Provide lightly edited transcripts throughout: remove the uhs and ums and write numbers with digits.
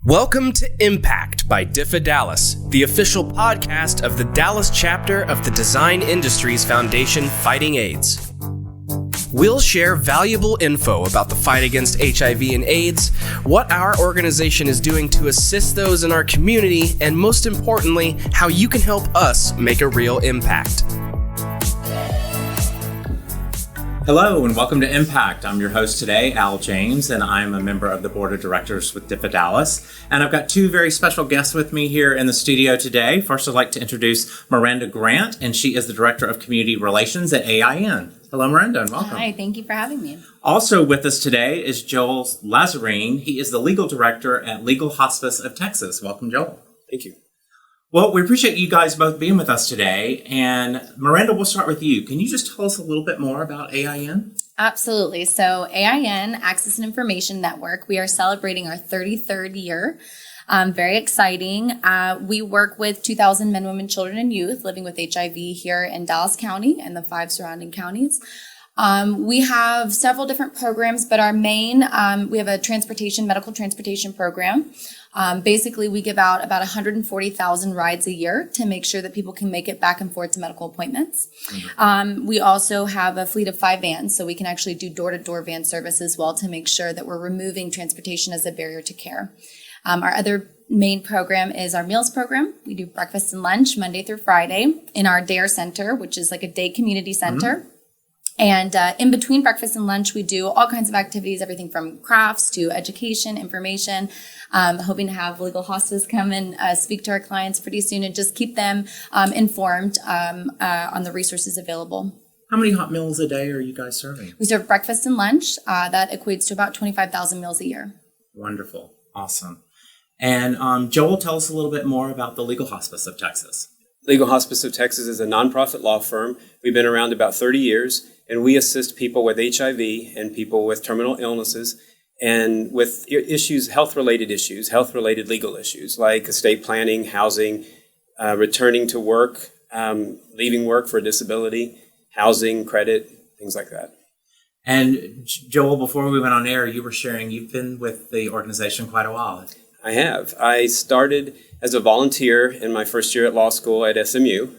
Welcome to Impact by DIFFA Dallas, the official podcast of the Dallas chapter of the Design Industries Foundation Fighting AIDS. We'll share valuable info about the fight against HIV and AIDS, what our organization is doing to assist those in our community, and most importantly, how you can help us make a real impact. Hello and welcome to Impact. I'm your host today, Al James, and I'm a member of the board of directors with DIFFA Dallas. And I've got two very special guests with me here in the studio today. First, I'd like to introduce Miranda Grant, and she is the Director of Community Relations at AIN. Hello, Miranda, and welcome. Hi, thank you for having me. Also with us today is Joel Lazar. He is the Legal Director at Legal Hospice of Texas. Welcome, Joel. Thank you. Well, we appreciate you guys both being with us today. And Miranda, we'll start with you. Can you just tell us a little bit more about AIN? Absolutely. So AIN, Access and Information Network, we are celebrating our 33rd year. Very exciting. We work with 2,000 men, women, children, and youth living with HIV here in Dallas County and the 5 surrounding counties. We have several different programs, but our main, we have a medical transportation program. Basically, we give out about 140,000 rides a year to make sure that people can make it back and forth to medical appointments. We also have a fleet of 5 vans, so we can actually do door-to-door van service as well to make sure that we're removing transportation as a barrier to care. Our other main program is our meals program. We do breakfast and lunch Monday through Friday in our DARE Center, which is like a day community center. And in between breakfast and lunch, we do all kinds of activities, everything from crafts to education, information. Hoping to have Legal Hospice come and speak to our clients pretty soon and just keep them informed on the resources available. How many hot meals a day are you guys serving? We serve breakfast and lunch. That equates to about 25,000 meals a year. Wonderful. Awesome. And Joel, tell us a little bit more about the Legal Hospice of Texas. Legal Hospice of Texas is a nonprofit law firm. We've been around about 30 years, and we assist people with HIV and people with terminal illnesses and with issues, health-related legal issues like estate planning, housing, returning to work, leaving work for disability, housing, credit, things like that. And Joel, before we went on air, you were sharing you've been with the organization quite a while. I have. I started as a volunteer in my first year at law school at SMU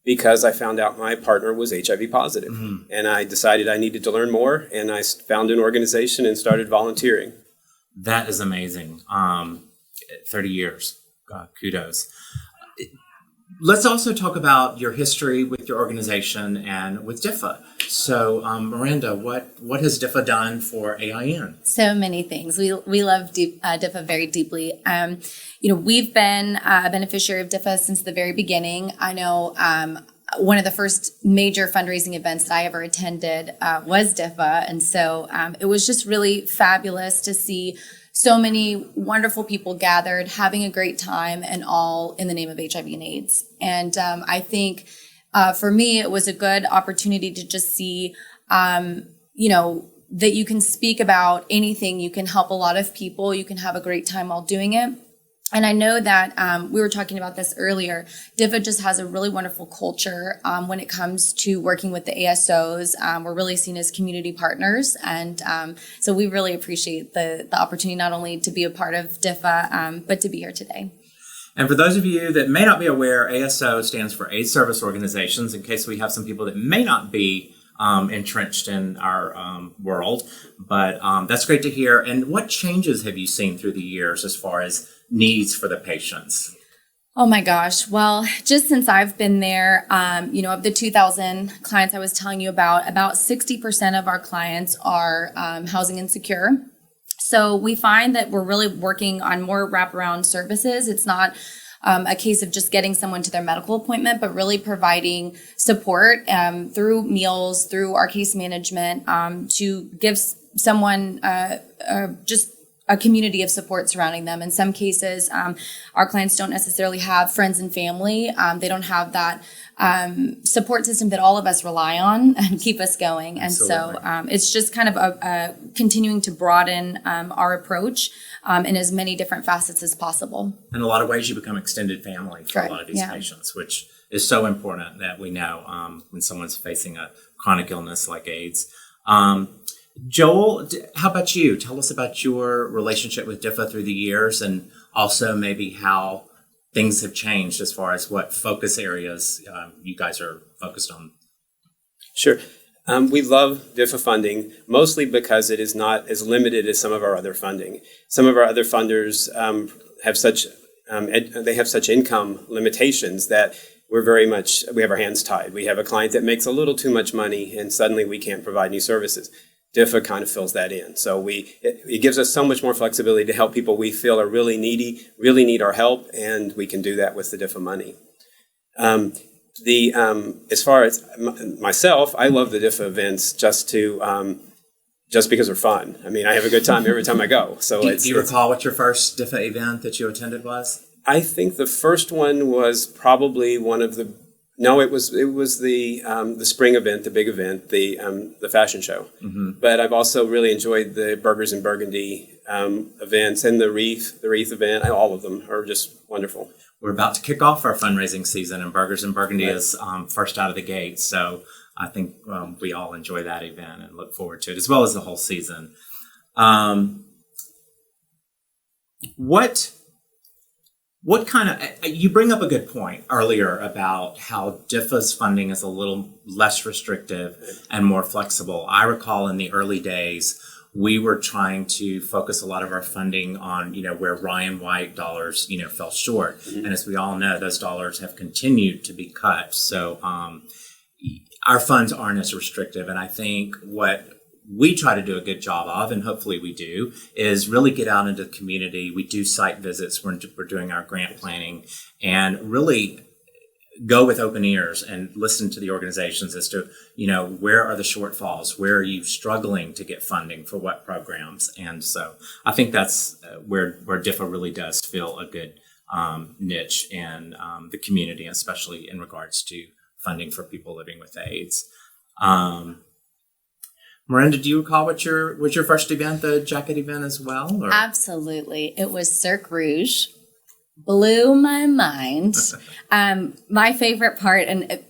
because I found out my partner was HIV positive. And I decided I needed to learn more, and I found an organization and started volunteering. That is amazing. 30 years. God, kudos. Let's also talk about your history with your organization and with DIFFA. So, Miranda, what has DIFFA done for AIN? So many things. We love DIFFA very deeply. We've been a beneficiary of DIFFA since the very beginning. I know one of the first major fundraising events that I ever attended was DIFFA, and so it was just really fabulous to see so many wonderful people gathered, having a great time, and all in the name of HIV and AIDS. And I think for me, it was a good opportunity to just see, that you can speak about anything. You can help a lot of people. You can have a great time while doing it. And I know that we were talking about this earlier. DIFFA just has a really wonderful culture when it comes to working with the ASOs. We're really seen as community partners. And so we really appreciate the opportunity not only to be a part of DIFFA, but to be here today. And for those of you that may not be aware, ASO stands for AIDS Service Organizations, in case we have some people that may not be entrenched in our world. But that's great to hear. And what changes have you seen through the years as far as needs for the patients? Oh my gosh. Well, just since I've been there, of the 2,000 clients I was telling you about 60% of our clients are housing insecure. So we find that we're really working on more wraparound services. It's not a case of just getting someone to their medical appointment, but really providing support through meals, through our case management, to give someone just a community of support surrounding them. In some cases, our clients don't necessarily have friends and family. They don't have that support system that all of us rely on and keep us going. And Absolutely. So it's just kind of a continuing to broaden our approach in as many different facets as possible. In a lot of ways, you become extended family for a lot of these patients, which is so important that we know when someone's facing a chronic illness like AIDS. Joel, how about you? Tell us about your relationship with DIFFA through the years and also maybe how things have changed as far as what focus areas you guys are focused on. Sure. We love DIFFA funding, mostly because it is not as limited as some of our other funding. Some of our other funders have such income limitations that we have our hands tied. We have a client that makes a little too much money and suddenly we can't provide new services. DIFFA kind of fills that in. So it gives us so much more flexibility to help people we feel are really needy, really need our help, and we can do that with the DIFFA money. As far as myself, I love the DIFFA events just because they're fun. I mean, I have a good time every time I go. So do you recall what your first DIFFA event that you attended was? I think the first one was probably it was the spring event, the big event, the fashion show. Mm-hmm. But I've also really enjoyed the Burgers and Burgundy events and the wreath event. All of them are just wonderful. We're about to kick off our fundraising season, and Burgers and Burgundy is first out of the gate. So I think we all enjoy that event and look forward to it, as well as the whole season. What kind of, you bring up a good point earlier about how DIFFA's funding is a little less restrictive and more flexible. I recall in the early days, we were trying to focus a lot of our funding on, where Ryan White dollars, fell short. Mm-hmm. And as we all know, those dollars have continued to be cut. So our funds aren't as restrictive. And I think what we try to do a good job of, and hopefully we do, is really get out into the community. We do site visits. We're doing our grant planning and really go with open ears and listen to the organizations as to, where are the shortfalls? Where are you struggling to get funding for what programs? And so I think that's where DIFFA really does fill a good niche in the community, especially in regards to funding for people living with AIDS. Miranda, do you recall what your first event, the jacket event as well? Or? Absolutely. It was Cirque Rouge. Blew my mind. My favorite part, and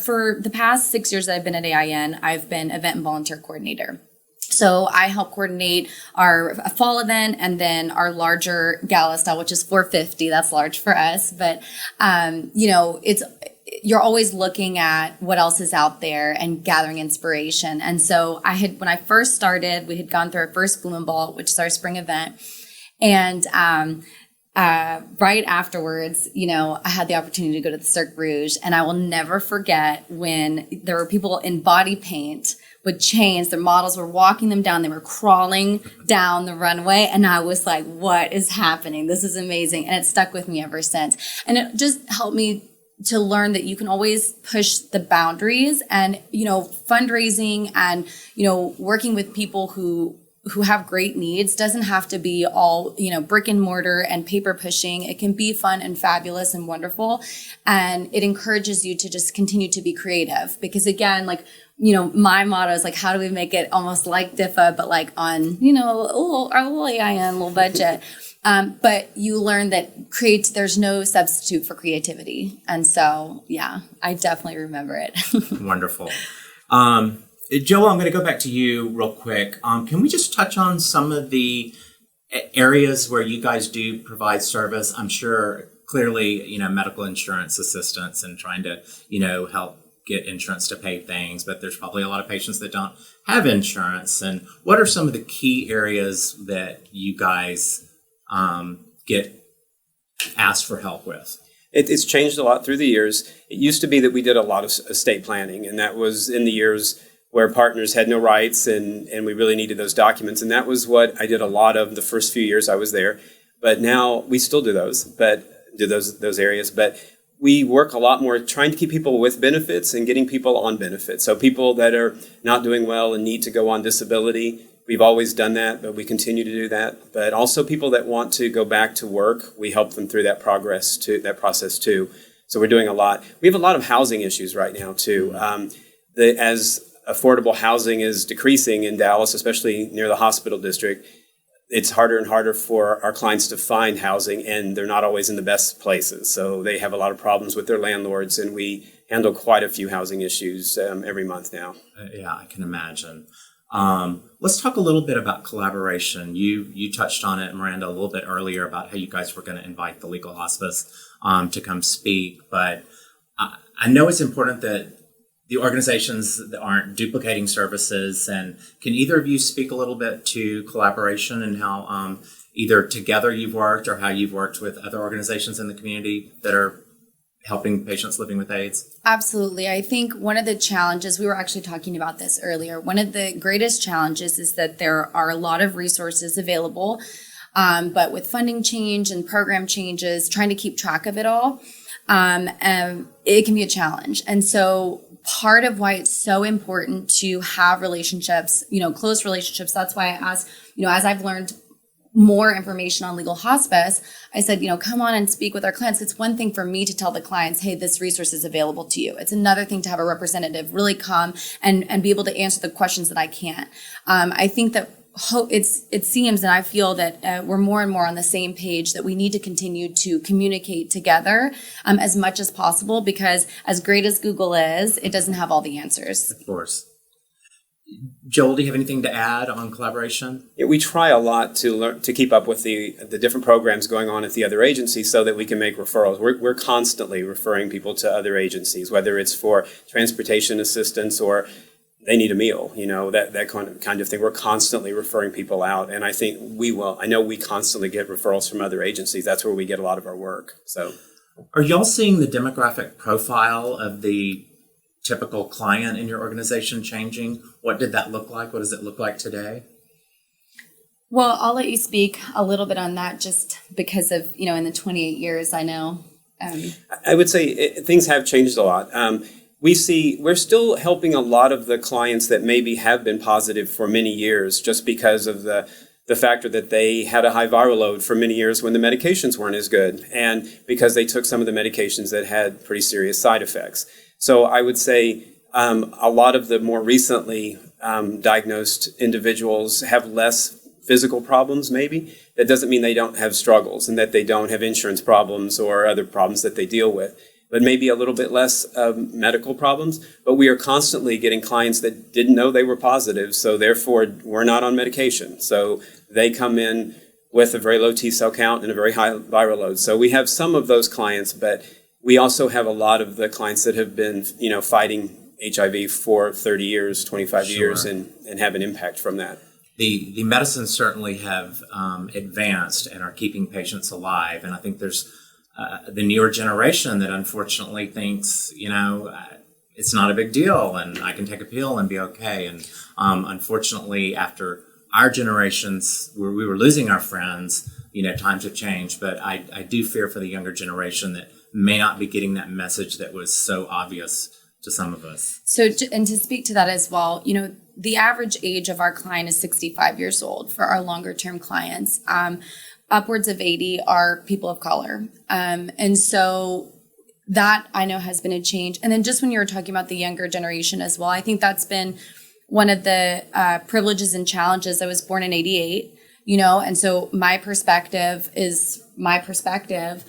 for the past 6 years that I've been at AIN, I've been event and volunteer coordinator. So I help coordinate our fall event and then our larger gala style, which is 450. That's large for us. But, you're always looking at what else is out there and gathering inspiration. And so when I first started, we had gone through our first Bloom and Ball, which is our spring event. And right afterwards, I had the opportunity to go to the Cirque Rouge, and I will never forget when there were people in body paint with chains. Their models were walking them down. They were crawling down the runway, and I was like, what is happening? This is amazing. And it stuck with me ever since. And it just helped me to learn that you can always push the boundaries, and, fundraising and, working with people who have great needs doesn't have to be all, brick and mortar and paper pushing. It can be fun and fabulous and wonderful. And it encourages you to just continue to be creative, because again, my motto is how do we make it almost like DIFFA, but on, our little AIN, little budget. But you learn that there's no substitute for creativity. And so, yeah, I definitely remember it. Wonderful. Joel, I'm going to go back to you real quick. Can we just touch on some of the areas where you guys do provide service? I'm sure clearly, medical insurance assistance and trying to, help get insurance to pay things, but there's probably a lot of patients that don't have insurance. And what are some of the key areas that you guys get asked for help with? It's changed a lot through the years. It used to be that we did a lot of estate planning, and that was in the years where partners had no rights and we really needed those documents. And that was what I did a lot of the first few years I was there. But now we still do those areas. But we work a lot more trying to keep people with benefits and getting people on benefits. So people that are not doing well and need to go on disability, we've always done that, but we continue to do that. But also people that want to go back to work, we help them through that process too. So we're doing a lot. We have a lot of housing issues right now too. As affordable housing is decreasing in Dallas, especially near the hospital district, it's harder and harder for our clients to find housing, and they're not always in the best places. So they have a lot of problems with their landlords, and we handle quite a few housing issues every month now. Yeah, I can imagine. Let's talk a little bit about collaboration. You touched on it, Miranda, a little bit earlier about how you guys were going to invite the legal hospice to come speak. But I know it's important that the organizations that aren't duplicating services. And can either of you speak a little bit to collaboration and how either together you've worked or how you've worked with other organizations in the community that are helping patients living with AIDS? Absolutely. I think one of the challenges, we were actually talking about this earlier, one of the greatest challenges is that there are a lot of resources available, but with funding change and program changes, trying to keep track of it all, it can be a challenge. And so part of why it's so important to have relationships, close relationships, that's why I asked, as I've learned more information on legal hospice, I said, come on and speak with our clients. It's one thing for me to tell the clients, hey, this resource is available to you. It's another thing to have a representative really come and be able to answer the questions that I can't. I think that it seems, and I feel that we're more and more on the same page, that we need to continue to communicate together as much as possible, because as great as Google is, it doesn't have all the answers. Of course. Joel, do you have anything to add on collaboration? Yeah, we try a lot to keep up with the different programs going on at the other agencies so that we can make referrals. We're constantly referring people to other agencies, whether it's for transportation assistance or they need a meal, that kind of thing. We're constantly referring people out, and I think I know we constantly get referrals from other agencies. That's where we get a lot of our work. So, are y'all seeing the demographic profile of the typical client in your organization changing? What did that look like? What does it look like today? Well, I'll let you speak a little bit on that, just because of, in the 28 years I know. I would say things have changed a lot. We're still helping a lot of the clients that maybe have been positive for many years, just because of the factor that they had a high viral load for many years when the medications weren't as good, and because they took some of the medications that had pretty serious side effects. So I would say a lot of the more recently diagnosed individuals have less physical problems, maybe. That doesn't mean they don't have struggles and that they don't have insurance problems or other problems that they deal with, but maybe a little bit less medical problems. But we are constantly getting clients that didn't know they were positive, so therefore we're not on medication. So they come in with a very low T cell count and a very high viral load. So we have some of those clients, but we also have a lot of the clients that have been, fighting HIV for 30 years, 25 years, and have an impact from that. The medicines certainly have advanced and are keeping patients alive. And I think there's the newer generation that unfortunately thinks, it's not a big deal and I can take a pill and be okay. And unfortunately, after our generations, where we were losing our friends, times have changed. But I do fear for the younger generation that may not be getting that message that was so obvious to some of us. So, and to speak to that as well, the average age of our client is 65 years old for our longer term clients. Upwards of 80 are people of color. And so that I know has been a change. And then just when you were talking about the younger generation as well, I think that's been one of the privileges and challenges. I was born in 88, and so my perspective is my perspective.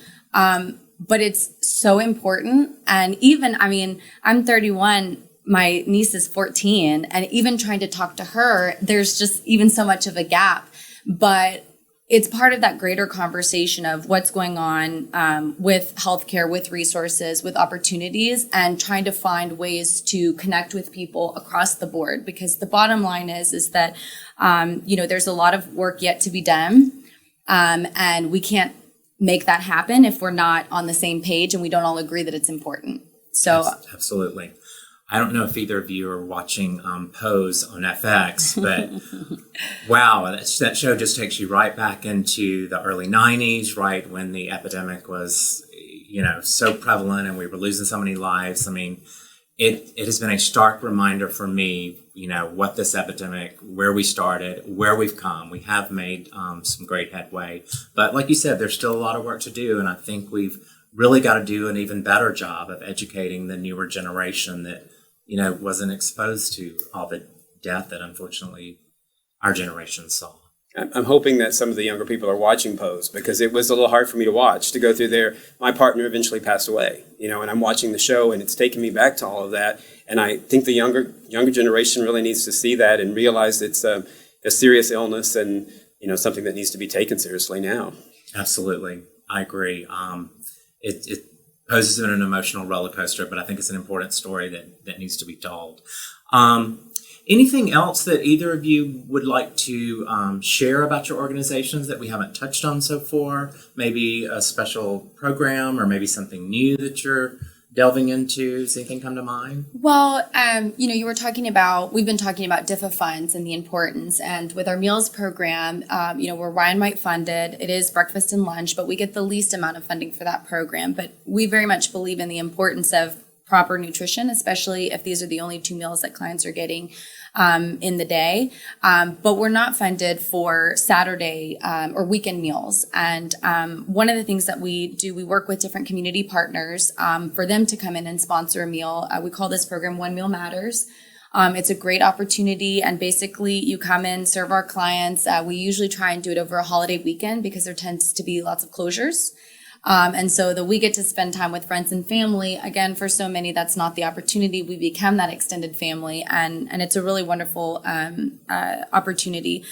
But it's so important. And even, I'm 31, my niece is 14, and even trying to talk to her, there's just even so much of a gap. But it's part of that greater conversation of what's going on with healthcare, with resources, with opportunities, and trying to find ways to connect with people across the board. Because the bottom line is that, there's a lot of work yet to be done, and we can't make that happen if we're not on the same page and we don't all agree that it's important. So absolutely. I don't know if either of you are watching Pose on FX, but wow, that show just takes you right back into the early 90s, right when the epidemic was, so prevalent and we were losing so many lives. It has been a stark reminder for me, what this epidemic, where we started, where we've come. We have made some great headway. But like you said, there's still a lot of work to do. And I think we've really got to do an even better job of educating the newer generation that, wasn't exposed to all the death that unfortunately our generation saw. I'm hoping that some of the younger people are watching Pose, because it was a little hard for me to watch, to go through there. My partner eventually passed away, and I'm watching the show and it's taking me back to all of that. And I think the younger generation really needs to see that and realize it's a serious illness and something that needs to be taken seriously now. Absolutely. I agree. It poses an emotional roller coaster, but I think it's an important story that needs to be told. Anything else that either of you would like to share about your organizations that we haven't touched on so far? Maybe a special program or maybe something new that you're delving into? Does anything come to mind? Well, you were talking about, we've been talking about DIFFA funds and the importance. And with our meals program, we're Ryan White funded. It is breakfast and lunch, but we get the least amount of funding for that program. But we very much believe in the importance of proper nutrition, especially if these are the only 2 meals that clients are getting in the day. But we're not funded for Saturday or weekend meals. And one of the things that we do, we work with different community partners for them to come in and sponsor a meal. We call this program One Meal Matters. It's a great opportunity, and basically you come in, serve our clients. We usually try and do it over a holiday weekend because there tends to be lots of closures. And so that we get to spend time with friends and family. Again, for so many, that's not the opportunity. We become that extended family, and it's a really wonderful opportunity.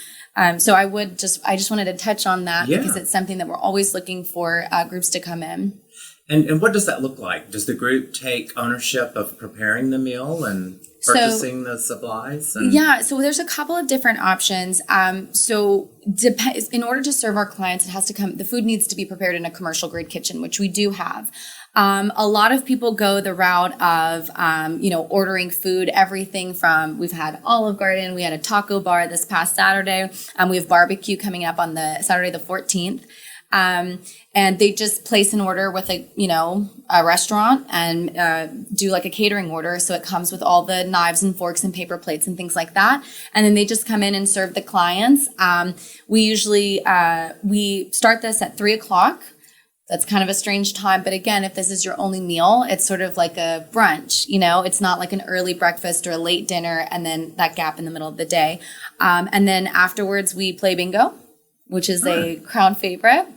So I just wanted to touch on that because it's something that we're always looking for groups to come in. And what does that look like? Does the group take ownership of preparing the meal and purchasing the supplies? So there's a couple of different options. In order to serve our clients, the food needs to be prepared in a commercial grade kitchen, which we do have. A lot of people go the route of, ordering food, everything from, we've had Olive Garden, we had a taco bar this past Saturday, we have barbecue coming up on the Saturday the 14th. And they just place an order with a restaurant and do like a catering order. So it comes with all the knives and forks and paper plates and things like that. And then they just come in and serve the clients. We usually, we start this at 3:00. That's kind of a strange time. But again, if this is your only meal, it's sort of like a brunch, it's not like an early breakfast or a late dinner and then that gap in the middle of the day. And then afterwards we play bingo, which is a crowd favorite.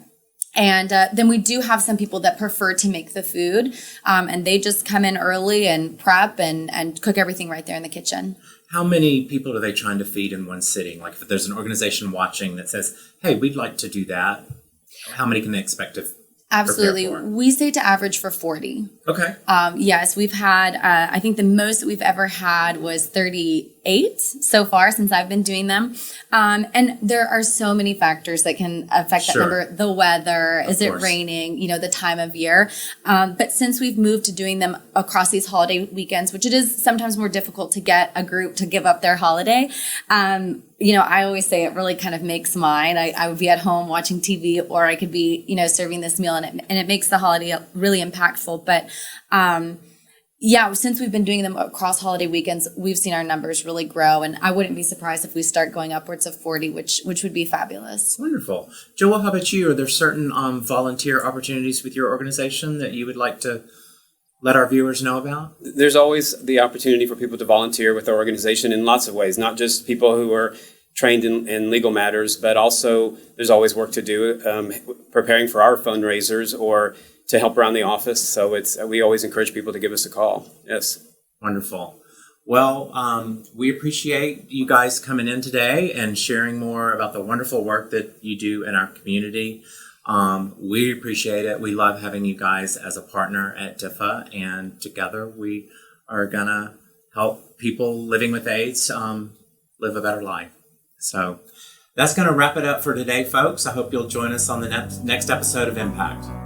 And then we do have some people that prefer to make the food, and they just come in early and prep and cook everything right there in the kitchen. How many people are they trying to feed in one sitting? Like if there's an organization watching that says, hey, we'd like to do that, how many can they expect to Absolutely. prepare for? We say to average for 40. Okay. Yes, we've had, I think the most that we've ever had was 38 so far since I've been doing them. And there are so many factors that can affect that number. The weather, is it raining, the time of year. But since we've moved to doing them across these holiday weekends, which it is sometimes more difficult to get a group to give up their holiday, I always say it really kind of makes mine. I would be at home watching TV, or I could be, serving this meal, and it makes the holiday really impactful. But since we've been doing them across holiday weekends, we've seen our numbers really grow, and I wouldn't be surprised if we start going upwards of 40, which would be fabulous. Wonderful. Joel, how about you? Are there certain volunteer opportunities with your organization that you would like to let our viewers know about? There's always the opportunity for people to volunteer with our organization in lots of ways, not just people who are trained in legal matters, but also there's always work to do preparing for our fundraisers or to help around the office. So we always encourage people to give us a call. Yes. Wonderful. Well, we appreciate you guys coming in today and sharing more about the wonderful work that you do in our community. We appreciate it. We love having you guys as a partner at DIFFA, and together we are going to help people living with AIDS live a better life. So that's going to wrap it up for today, folks. I hope you'll join us on the next episode of Impact.